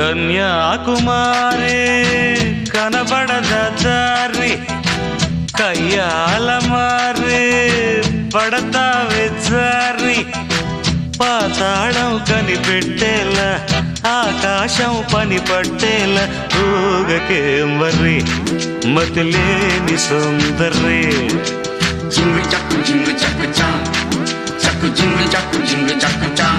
కన్యాకుమారి కనబడద దారి కయ్యాల మారి పడతావే జారి పాతాళం కనిపెట్టేలా ఆకాశం పని పట్టేలా ఊగకే మరి మతిలేని సుందరి జింగు చక్కు జింగు చక్కు చా చక్కు జింగు చక్కు జింగు చక్కు చా